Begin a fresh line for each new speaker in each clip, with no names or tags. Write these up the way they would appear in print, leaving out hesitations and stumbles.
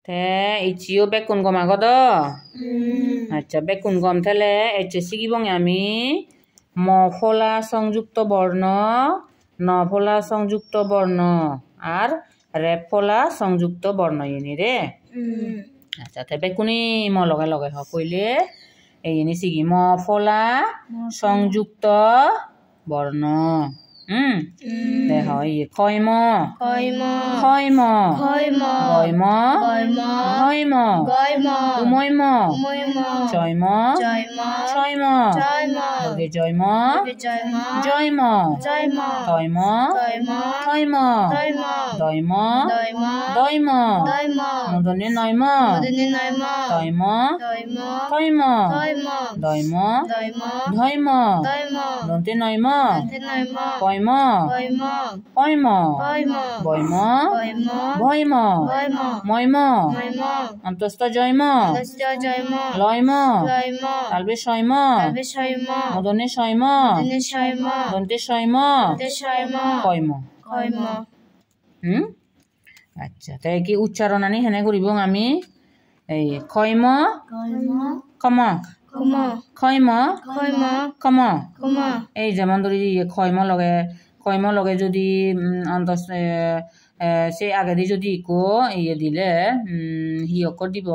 তে ইচিও বেকুন গম আগদ আচ্ছা বেকুন গম থেলে এচে শিখিবং আমি মফলা সংযুক্ত বর্ণ নফলা সংযুক্ত বর্ণ আর রেফলা সংযুক্ত বর্ণ ইনি রে আচ্ছা তে বেকুনি ম লগে লগে হ কইলে এইনি শিখি মফলা সংযুক্ত বর্ণ দেখ খয়ম খয়ম খয়ম গয়ম ঘয়ম উময়ম চয়ম ছয়ম জয়ম জয়ম তয়ম থয়ম দয়ম দয়ম মূর্ধন্যে নয়ম তয়ম থয়ম দয়ম ধয়ম দন্তে নয়ম পয়ম পয়ম বয়ম ভয়ম ময়ম অন্তস্থ জয়ম লয়ম তালবে শয়ম মূর্ধন্যে শয়ম দন্তে শয়ম কয়ম আচ্ছা তাই কি উচ্চারণ আনি হেনে করিব আমি এই খয়ম কম খয়ম কম এই যেমন ধরি খয়ম লগে যদি সে আগে দিয়ে যদি ইকো ইয়ে দিলে হি অক্ষর দিব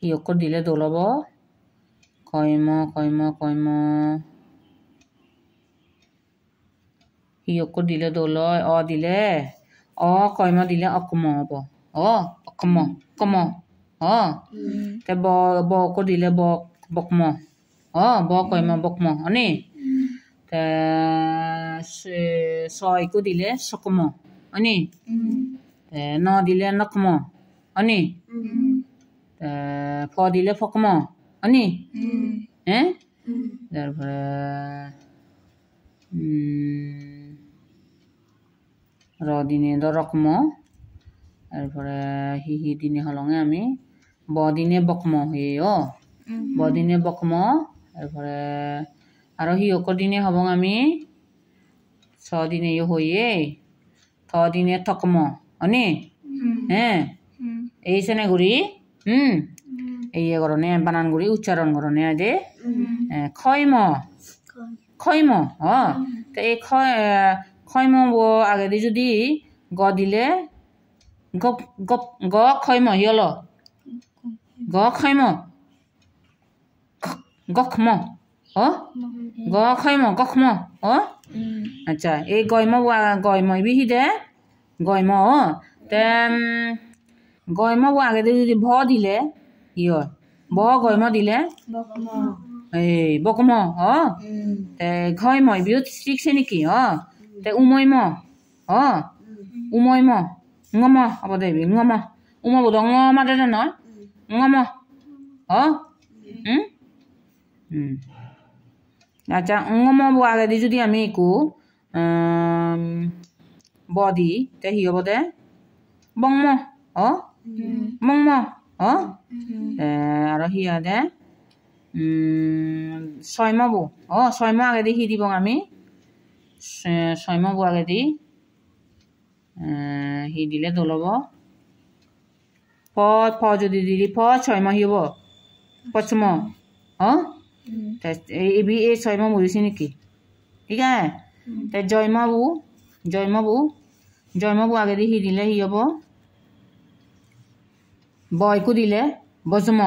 হি অক্ষর দিলে দোলব খয়ম খয়ম খয়ম হি অক্ষর দিলে দোল অ দিলে অ কয়ম দিলে অকম হব অকম কম তে ব অক্ষর দিলে বকম ব কয়ম বকম অনি তে ছয়কো দিলে সকম অনি ন দিলে নকম অনি ফ দিলে ফকম অনি তারপরে র দিনে রকম তারপরে হি দিনে হলঙে আমি ব দিনে বকম হয়ে ব দিনে বকম তারপরে আর হি অক্ষর দিনে হবং আমি ছ দিনে হয়ে থ দিনে থকম অনি এই সেনে গুড়ি এই করণে বানান গুড়ি উচ্চারণ করণে দে খয়ম খয়ম তো এই খয়ম আগে দিয়ে যদি গ দিলে গ খয়ম হিয়ল গ খয়ম গখম গ খয়ম গখম আচ্ছা এই গয়ম বিহি দে গয়ম তে গয়ম আগে দিয়ে যদি ভ দিলে ইয় ব গয়ম দিলে এই বকম তে ঘয়ম বিও শিখছে নেকি তে উময়ম উময়ম ngom apa deh ngom umo bodo ngom ada deh no ngom acha ngom bo age di jodi ami iku body te hi hobo de bongmo mongmo aro hi ade soymo bo soymo age di hi dibong ami soymo bo age di হি দিলে দলব ফ যদি দিলি ফ ছয়ম হিব পচম এই ছয়ম বুঝিছি নেকি ঠিক আছে তে জয়মবু আগে দিয়ে হি দিলে হি হব বয়কু দিলে বজম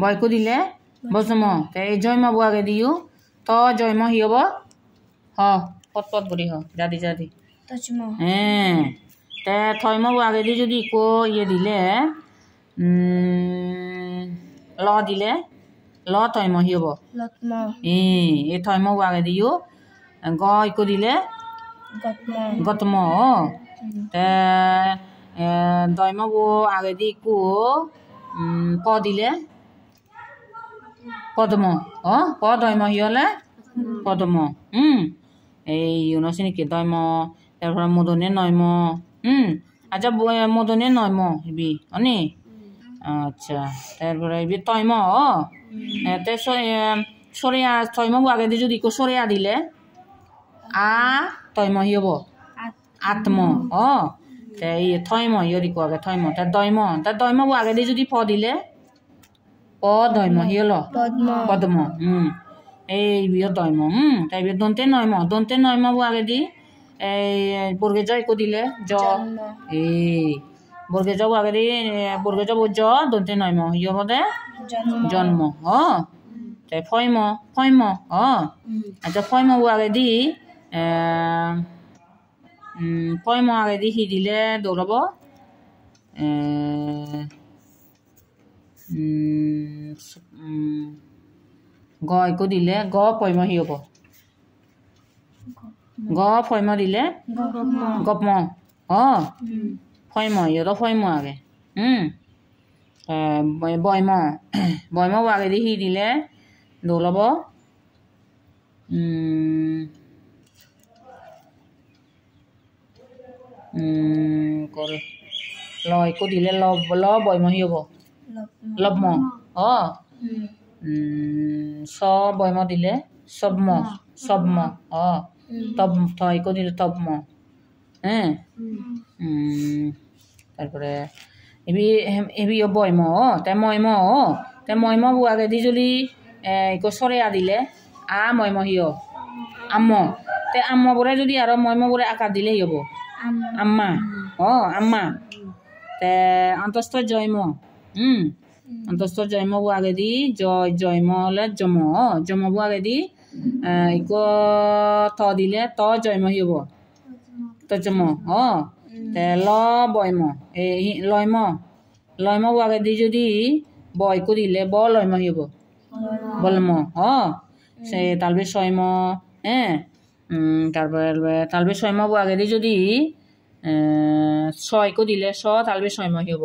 বয়কু দিলে বজম তে এই জয়মবু আগে দিও ত জয়ম হি হব পট বড়ি যাদি তে থয়ম আগে দিয়ে যদি ইকো ইয়ে দিলে ল দিলে ল থয়ম হি হব এই থয়ম আগে দিও গ ইকো দিলে গতম তে দয়ম আগে দিয়ে ইকো প দিলে পদম প দয়ম হি হলে পদম এই ইউনসি নেকি দয়ম তারপরে মদনে নয়ম আচ্ছা মদনে নয়ম হিবি অনি আচ্ছা তারপরে ইবি তয়ম তে সরিয়া ছয়ম আগে দিয়ে যদি সরিয়া দিলে আ তৈম হি হব আত্ম তে থৈম ইয়দি কোৱাকে থৈম তে দৈম বো আগেদি যদি প দিলে প দৈম হি হল পদ্ম এই বিয় দৈম তাই বিয় দন্তে নৈম বো আগেদি এই বর্গে জ একো দিলে জ এই বর্গে জ আগেদি বর্গে জ জ দন্তে নৈম হি হব দে জন্ম তে ফৈম আচ্ছা ফৈম বো আগেদি ফৈম আগেদি হি দিলে দৌড়ব গ একো দিলে গ ফৈম হি হব গ ফৈম দিলে গপ্ম ফৈম ইয়তো ফৈম আগে বৈম আগেদি হি দিলে দৌড়ব ল একো দিলে ল বৈম হি হব লব্ম স বৈম দিলে সব্ম তব থ একো দিলে তব্ম তারপরে এবি বৈম তে মৈম বো আগেদি যদি একো সরে দিলে আ মৈম হিয় আম্ম তে আম্ম বরে যদি আর মৈম বরে আকার দিলে হি হব আম্মা আম্মা তে অন্তস্থ জৈম অন্তস্থ জৈম বো আগেদি জৈম হলে জম বো আগেদি ইকো থ দিলে ত জৈম হি হব তজম তে ল বৈম এই লৈম বো আগেদি যদি ব একো দিলে ব লৈম হি হব বলম সে তালবে ছয়ম তারপরে তালবে ছয়ম বো আগেদি যদি ছ একো দিলে ছ তালবে ছয়ম হি হব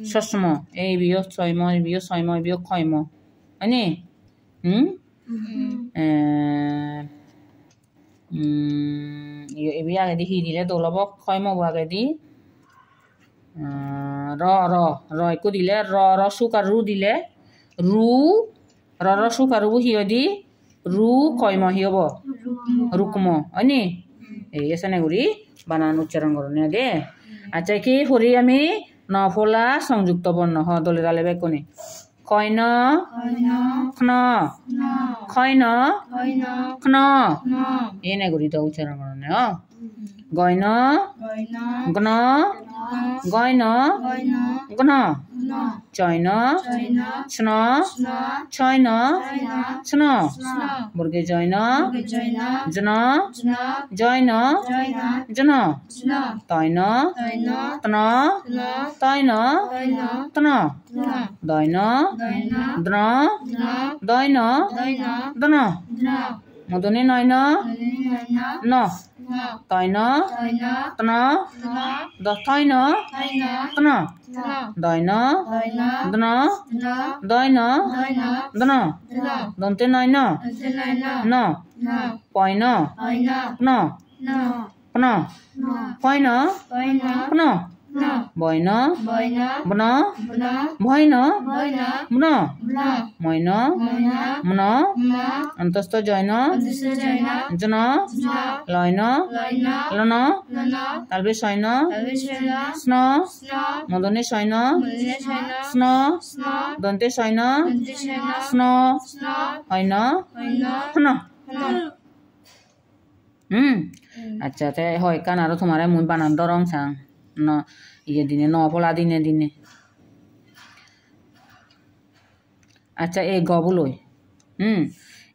সস্ম এই বিয় ছয়ম বিয় খৈম হয়নি এবি আগেদি হি দিলে দৌড়ব খৈম বো আগেদি র একো দিলে র সুক আর রু দিলে র সুক আর রু হিয়দি রু খৈম হি হব রুকম হয়নি এই এসে ঘুরি বানান উচ্চারণ করণে দে আচ্ছা কি হরি আমি নফলা সংযুক্ত বর্ণ দলে দালে বেকনি কইন খন খৈন খন এনে ঘুরি তো উচ্চারণ করণে গইন গন গইন গন চৈন স্ন ছয়ন স্ন বর্গে জৈন জন জৈন জন তৈন তন তৈন তন দৈন দ্ন দৈন দন মদনে নয়ন ন তৈন তন দৈন তন দৈন দন দৈন দন দন্তে নয়ন ন পয়ন ন পন পয়ন পন বৈন বন ভৈন মন মৈন মন অন্তস্থ জৈন জন লয়ন লন তালবে সৈন স্ন মদনে সৈন স্ন দন্তে সৈন স্ন হৈন হন আচ্ছা তে হয় কান আর তোমার মুই বানান দরং চাং ন ইয়ে দিনে নফলা দিনে আচ্ছা এই গবুলই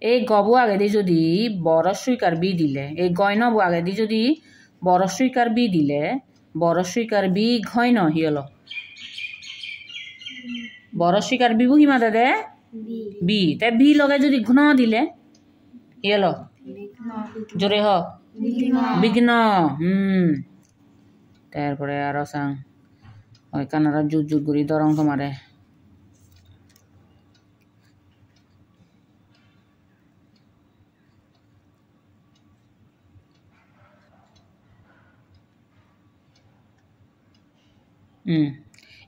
এই গবু আগেদি যদি বড় সুইকার বি দিলে এই গয়ন বু আগেদি যদি বড় সুইকার বি দিলে বড় সুইকার বি ঘয়ন হিয়ল বড় সুইকার বি বুহি মাদে দে বি তে বি লগে যদি ঘন দিলে হিয়ল জোরে হ বিঘ্ন তারপরে আরো চাং ওই কানারা জুত করি দরং তোমারে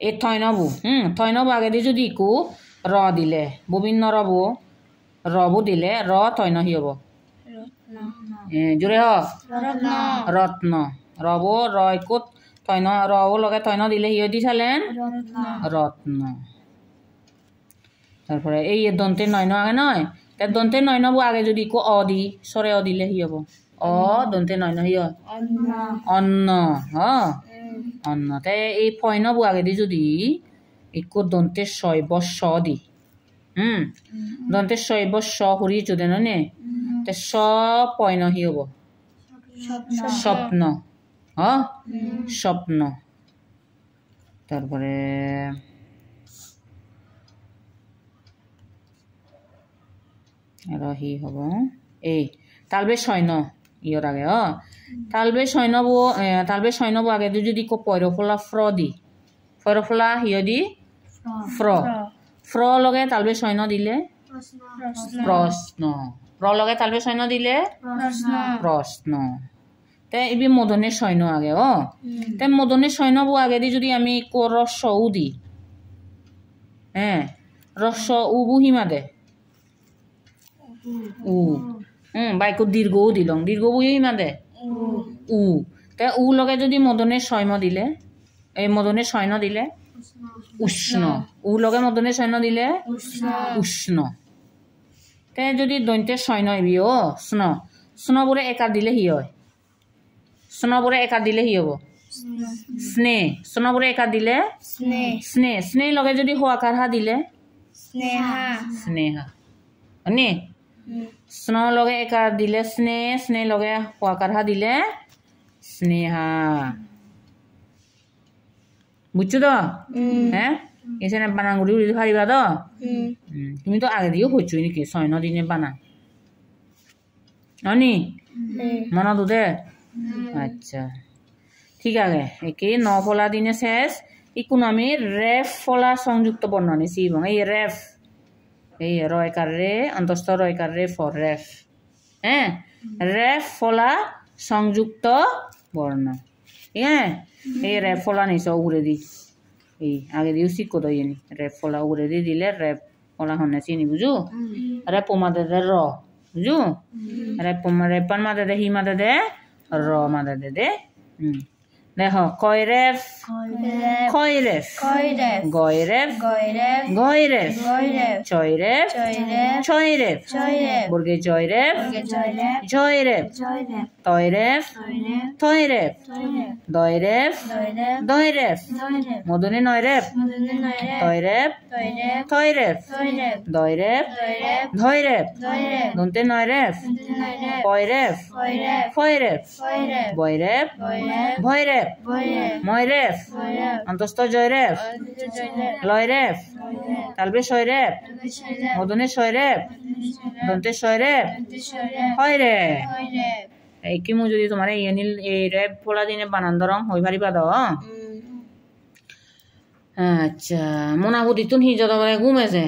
এই থৈনবু থৈনবু আগে দিয়ে যদি ইকু র দিলে বিভিন্ন রবু দিলে র থৈন হি হব জোরে হ রত্ন রব রয় কত তৈন রব লগে তৈন দিলে হিয় দি চালেন রত্ন তারপরে এই দন্তের নয়ন আগে নয় তার দন্তের নয়ন আগে যদি কো অ দি সরে অ দিলে হি হব অ দন্তের নয়ন হিয় অন্ন হ অন্ন তাই এই পয়ন আগে দি যদি একো দন্তের শৈব স দি দন্তের শৈব স হরি যদি নে তে স পয়ন হি হব স্বপ্ন হ স্বপ্ন তারপরে হি হব এই তালবে সৈন্য ইয়র আগে তালবে সৈন্য আগে যদি কো পৈরফলা ফ্র দি পৈরফলা হিয় দি ফ্র ফ্র লগে তালবে সৈন্য দিলে প্রশ্ন প্র লগে তালবে সৈন্য দিলে প্রশ্ন তে ইবি মদনের সৈন্য আগে তে মদনের সৈন্য আগে দি যদি আমি কো রস উ দি রস উ বুহিমা দে উ বাইক দীর্ঘ দিলং দীর্ঘ বুহিমা দে উ তে উ লগে যদি মদনের সৈন্য দিলে এই মদনের সৈন্য দিলে উষ্ণ উ লগে মদনের সৈন্য দিলে উষ্ণ তে যদি দন্তের সৈন্য ইবি স্ন স্ন বোরে একার দিলে হি হয় স্ন বোরে একার দিলে হি হব স্নে স্ন বোরে একার দিলে স্নে স্নে লগে যদি হোয়াকার হা দিলে স্নেহা নে স্ন লগে একার দিলে স্নে স্নে লগে হোয়াকার হা দিলে স্নেহা বুঝছো তো হ্যাঁ এখানে বানাগুড়ি উড়ি পারিবা তো তুমি তো আগে দিয়েও হচ্ছ নাকি 6 দিনে বানা নি মনে দুধে আচ্ছা ঠিক আছে একে 9 ফলা দিনে শেষ ইকুন আমি রেফ ফলা সংযুক্ত বর্ণ নিছি এবং এই রেফ এই রয়কার রে অন্তস্থ রয়কার রে ফর রেফ রেফ ফলা সংযুক্ত বর্ণ হ্যাঁ এই রেফ ফলা নিছ উড়ে দি এই আগে দিও শিখো তো ইনি রেফ ফলা উড়ে দি দিলে রেফ ফলা হনে চিনি বুঝু রেপ মাদে দে র বুঝু রেপার মাদে দে হি মাদে দে র মাদে দে দেখ কয়রেফ কয়রেফ গয়রেফ গয়রেফ চয়রেফ ছয়রেফ বর্গে জয়রেফ জয়রেফ তয়রেফ থয়রেফ দয়রেফ দয়রেফ মদনে নয়রেফ তয়রেফ থয়রেফ দয়রেফ ধয়রেফ দন্তে নয়রেফ পয়রেফ ফয়রেফ বয়রেফ ভয়রেফ ময়রেফ অন্তস্থ জয়রেফ লয়রেফ তালবে শয়রেফ মদনে শয়রেফ দন্তে শয়রেফ হয়রে এই কি মু যদি তোমার এই নীল এই রেপ পড়া দিনে বানান ধরং হই পারিবা দ আচ্ছা মোনাবুদি তুন হি যত বলে ঘুমেছে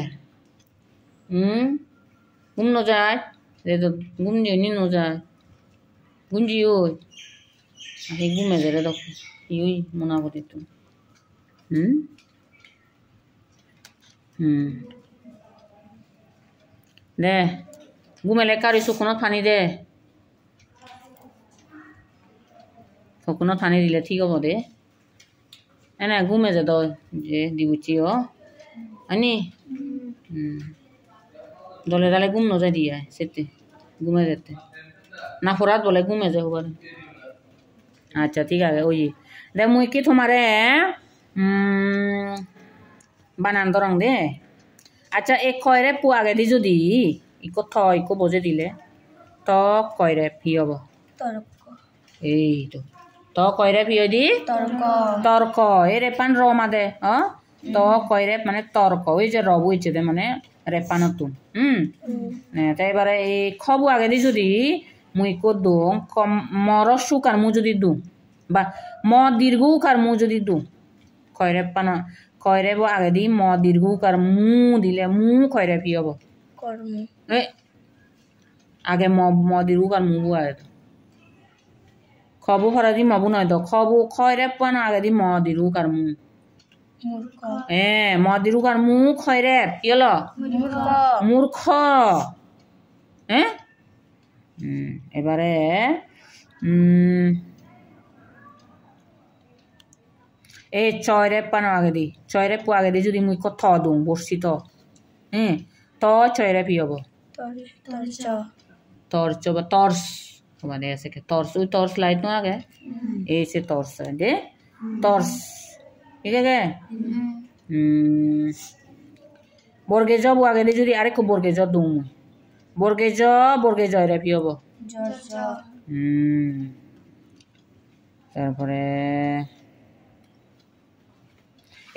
ঘুম ন যায় রে তো ঘুম নি ন যায় গুঞ্জি ওই আরে ঘুমে যায় রে দেখ ইউই মোনাবুদি তুন দে ঘুমেলে কারি শুকনো পানি দে শুকনো পানি দিলে ঠিক হব দে এনে ঘুমে যে তো যে দিবুচি আনি দলে দালে ঘুম নজায় দিয়া সেতে ঘুমে যেতে না ফরাত বলে ঘুমে যায় হবার আচ্ছা ঠিক আছে ওই দে মুই কি তোমারে বানান দরং দে আচ্ছা এক কয়রে পুয়াগে দি যদি ইকো থয় ইকো বজে দিলে ত কয়রে ফি হব এই তো কয়রে ফি দি তর্ক এই রেপান র মাদে ত কয়রে মানে তর্ক ওই যে রব হইছে দে মানে রেপানতুন তাই এবারে এই খবু আগে দি যদি মুই কো দুং মর সুকার মু যদি দু বা ম দীর্ঘ কার মু যদি দু কয়রে পানা কয়রে বো আগে দি ম দীর্ঘ কার মু দিলে মু কয়রে ফি হব আগে ম দীর্ঘ কার মু আগে খবু হরা দি মবু নয় তো খবু খয়রে পানা আগে দি ম দীর্ঘ কার মু ম দীর্ঘ কার মু খয়রে কি হলো মূর্খ এবারে এই ছয় রেপ পানো আগে দি ছয় রেপ আগে দি যদি মুই থ দুং বসছি তো ত ছয় রেপ হব টর্চ বা টর্চ মানে আছে কে টর্চ ওই টর্চ লাইট নো আগে এই সে টর্চ দে টর্চ ঠিক আছে বর্গে জ আগে দি যদি আরেকটু বর্গে জ দুং বর্গে জয় রেপ হব তারপরে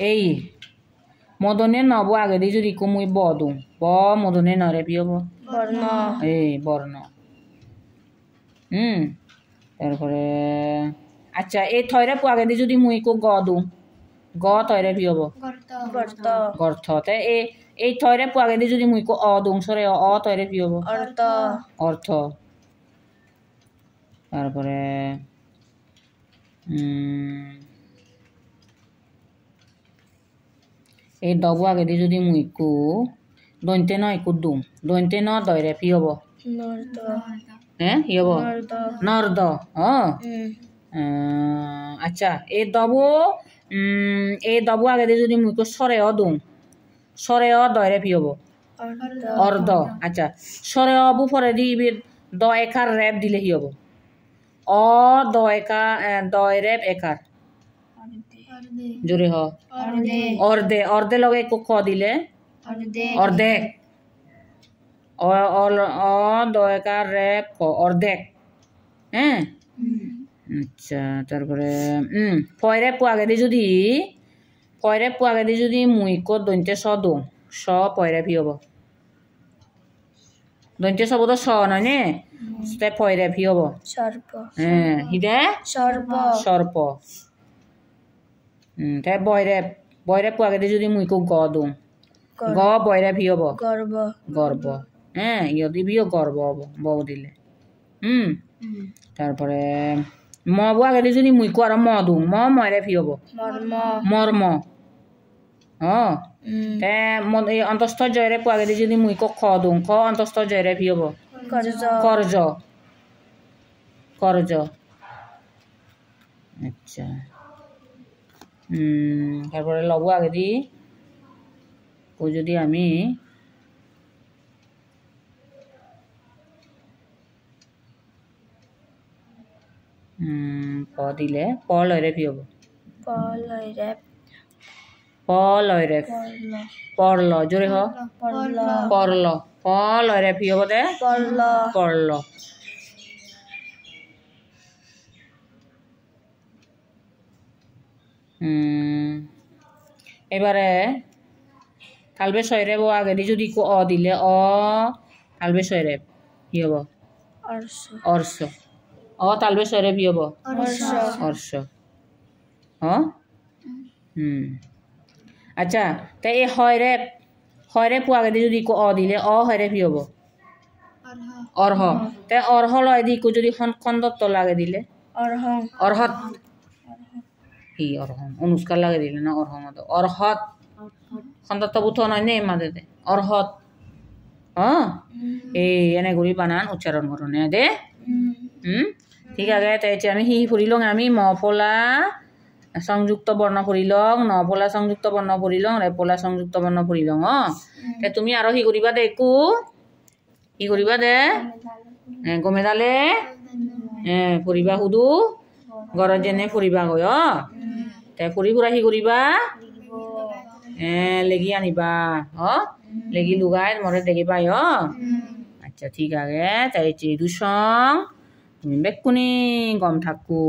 এই মদনে নব আগে দি যদি কমুই ব দুং ব মদনে নরে পিয়ব বর্ণ এই বর্ণ তারপরে আচ্ছা এই থয়রে আগে দি যদি মুই কো গ দুং গ থয়রে পিয়ব গর্ত তে এই থয়রে আগে দি যদি মুই কো অ দুং সরে অ থয়রে পিয়ব অর্থ তারপরে এই দব আগে দি যদি মুই কো দন্তে ন একু দুম দন্তে ন দয়রে পি হব ই হব নর্দ আচ্ছা এই দব আগে দি যদি মুই কো সরে অ দুম সরে অ দয়রে পি হব অর্ধ আচ্ছা সরে অবু পরে দি দ একার রেপ দিলে হি হব অ দ একা দয় রেপ একার জোরে হ অর্ধে অর্ধে লগে একো ক দিলে অর্ধেক অ দয়কার রেপ ক অর্ধেক আচ্ছা তারপরে পয়রে আগে দি যদি মুই কো দন্তে স দো স পয়রে ভি হব দন্তে শব্দ স নয় নে পয়রে ভি হব হিদে সর্প তাই বয়রে আগে দি যদি মুই কো গ দো গ বয়রে ভি হব গর্ব ইয়দি ভিও গর্ব হব ব দিলে তারপরে ম বু আগে দি যদি মুই কো আর ম দো ময়রে ভি হব মর্ম তে অন্তস্থ জয়রে আগে দি যদি মুই কো খ দো খ অন্তস্থ জয়রে ভি হব করজ আচ্ছা তারপরে লব আগে দি ও যদি আমি প দিলে প লয়রে ভি হব পড়ল জোরে হ পড়ল প লয়রে ভি হব দে পড়ল এবারে তালবে ছয়রে আগে দি যদি অ দিলে অ তালবে ছয়রে কি হব অর্শ অ তালবে ছয়রে ভি হব অর্শ আচ্ছা তাই এই হয়রে আগে দি যদি অ দিলে অ হয়রে ভি হব অর্হ তাই অর্হ লয় দি যদি খন্দত্ব লাগে দিলে অর্হত ই অরহম অনুষ্কার লাগে দিলে না অরহত খন্দত্ব বুথ নয় নে মাঝে অরহত এই এনে ঘুরি বানান উচ্চারণ করনে দে ঠিক আছে তাই আমি হি ফুরিলং আমি ম ফলা সংযুক্ত বর্ণ ফুরিলং ন ফলা সংযুক্ত বর্ণ ফুরিলং রেপলা সংযুক্ত বর্ণ ফুরিলং তে তুমি আরো হি করিবা দে একু হি করিবা দে গমেদালে ফুরিবা হুদু ঘৰত যেনে ফুৰিবা গৈ তে ফুৰি হি কৰিবা লেগি আনিবা লেগি লুগাই মরে দেখিবা আচ্ছা ঠিক আছে তাই চিদু সং তুমি বেকুনি গম থাকো